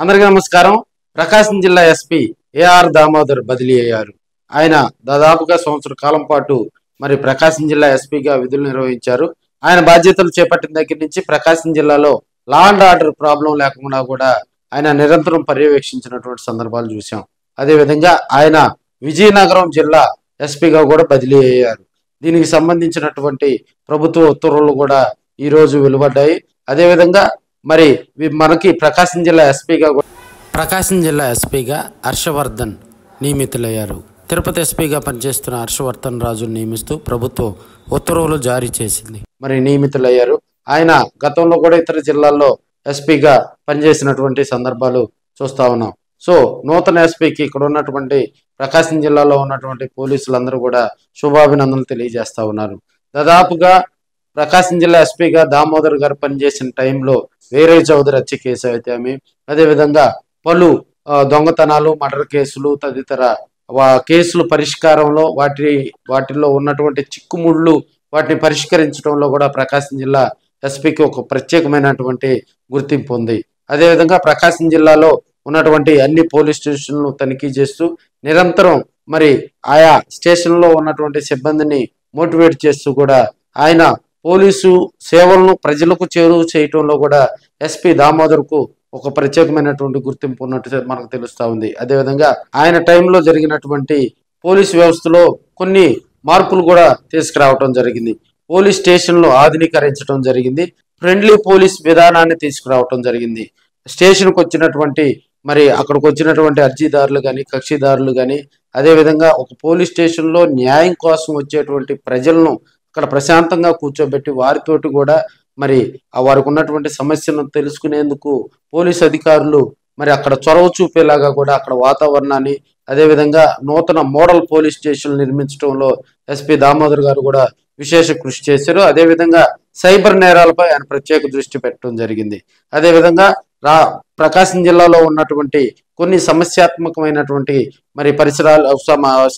అందరికీ నమస్కారం. ప్రకాశం జిల్లా ఎస్పీ ఏఆర్ దామోదర్ బదిలీ అయ్యారు. ఆయన దాదాపుగా సంవత్సర కాలం పాటు మరి ప్రకాశం జిల్లా ఎస్పీగా విధులు నిర్వహించారు. ఆయన బాధ్యతలు చేపట్టిన దగ్గర నుంచి ప్రకాశం జిల్లాలో లా అండ్ ఆర్డర్ ప్రాబ్లం లేకుండా కూడా ఆయన నిరంతరం పర్యవేక్షించినటువంటి సందర్భాలు చూసాం. అదేవిధంగా ఆయన విజయనగరం జిల్లా ఎస్పీగా కూడా బదిలీ అయ్యారు. దీనికి సంబంధించినటువంటి ప్రభుత్వ ఉత్తర్వులు కూడా ఈ రోజు వెలువడ్డాయి. అదేవిధంగా మరి మనకి ప్రకాశం జిల్లా ఎస్పీగా హర్షవర్ధన్ నియమితులయ్యారు. తిరుపతి ఎస్పీగా పనిచేస్తున్న హర్షవర్ధన్ రాజును నియమిస్తూ ప్రభుత్వం ఉత్తర్వులు జారీ చేసింది. మరి నియమితులయ్యారు. ఆయన గతంలో కూడా ఇతర జిల్లాల్లో ఎస్పీగా పనిచేసినటువంటి సందర్భాలు చూస్తా ఉన్నాం. సో నూతన ఎస్పీకి ఇక్కడ ఉన్నటువంటి ప్రకాశం జిల్లాలో ఉన్నటువంటి పోలీసులందరూ కూడా శుభాభినందనలు తెలియజేస్తా ఉన్నారు. దాదాపుగా ప్రకాశం జిల్లా ఎస్పీగా దామోదర్ గారు పనిచేసిన టైంలో వీరయ్య చౌదరి హత్య కేసు అయితేమి, అదేవిధంగా పలు దొంగతనాలు, మర్డర్ కేసులు తదితర కేసుల పరిష్కారంలో వాటిల్లో ఉన్నటువంటి చిక్కుముళ్ళు వాటిని పరిష్కరించడంలో కూడా ప్రకాశం జిల్లా ఎస్పీకి ఒక ప్రత్యేకమైనటువంటి గుర్తింపు ఉంది. అదేవిధంగా ప్రకాశం జిల్లాలో ఉన్నటువంటి అన్ని పోలీస్ స్టేషన్లను తనిఖీ చేస్తూ నిరంతరం మరి ఆయా స్టేషన్లో ఉన్నటువంటి సిబ్బందిని మోటివేట్ చేస్తూ కూడా ఆయన పోలీసు సేవలను ప్రజలకు చేరువ చేయటంలో కూడా ఎస్పీ దామోదర్కు ఒక ప్రత్యేకమైనటువంటి గుర్తింపు ఉన్నట్టు మనకు తెలుస్తా ఉంది. అదేవిధంగా ఆయన టైంలో జరిగినటువంటి పోలీసు వ్యవస్థలో కొన్ని మార్పులు కూడా తీసుకురావటం జరిగింది. పోలీస్ స్టేషన్లు ఆధునీకరించడం జరిగింది. ఫ్రెండ్లీ పోలీస్ విధానాన్ని తీసుకురావటం జరిగింది. స్టేషన్కి వచ్చినటువంటి మరి అక్కడికి వచ్చినటువంటి అర్జీదారులు కానీ కక్షిదారులు కానీ అదేవిధంగా ఒక పోలీస్ స్టేషన్లో న్యాయం కోసం వచ్చేటువంటి ప్రజలను అక్కడ ప్రశాంతంగా కూర్చోబెట్టి వారితోటి కూడా మరి వారికి ఉన్నటువంటి సమస్యలను తెలుసుకునేందుకు పోలీస్ అధికారులు మరి అక్కడ చొరవ చూపేలాగా కూడా అక్కడ వాతావరణాన్ని అదేవిధంగా నూతన మోడల్ పోలీస్ స్టేషన్లు నిర్మించడంలో ఎస్పీ దామోదర్ గారు కూడా విశేష కృషి చేశారు. అదేవిధంగా సైబర్ నేరాలపై ఆయన ప్రత్యేక దృష్టి పెట్టడం జరిగింది. అదేవిధంగా ప్రకాశం జిల్లాలో ఉన్నటువంటి కొన్ని సమస్యాత్మకమైనటువంటి మరి పరిసరాలు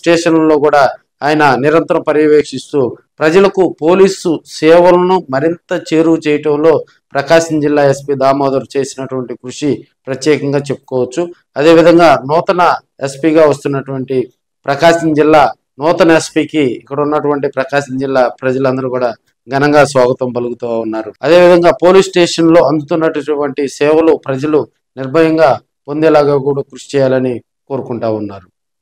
స్టేషన్లలో కూడా ఆయన నిరంతరం పర్యవేక్షిస్తూ ప్రజలకు పోలీసు సేవలను మరింత చేరువ చేయటంలో ప్రకాశం జిల్లా ఎస్పీ దామోదర్ చేసినటువంటి కృషి ప్రత్యేకంగా చెప్పుకోవచ్చు. అదేవిధంగా నూతన ఎస్పీగా వస్తున్నటువంటి ప్రకాశం జిల్లా నూతన ఎస్పీకి ఇక్కడ ఉన్నటువంటి ప్రకాశం జిల్లా ప్రజలందరూ కూడా ఘనంగా స్వాగతం పలుకుతూ ఉన్నారు. అదేవిధంగా పోలీస్ స్టేషన్ లో అందుతున్నటువంటి సేవలు ప్రజలు నిర్భయంగా పొందేలాగా కూడా కృషి చేయాలని కోరుకుంటా ఉన్నారు.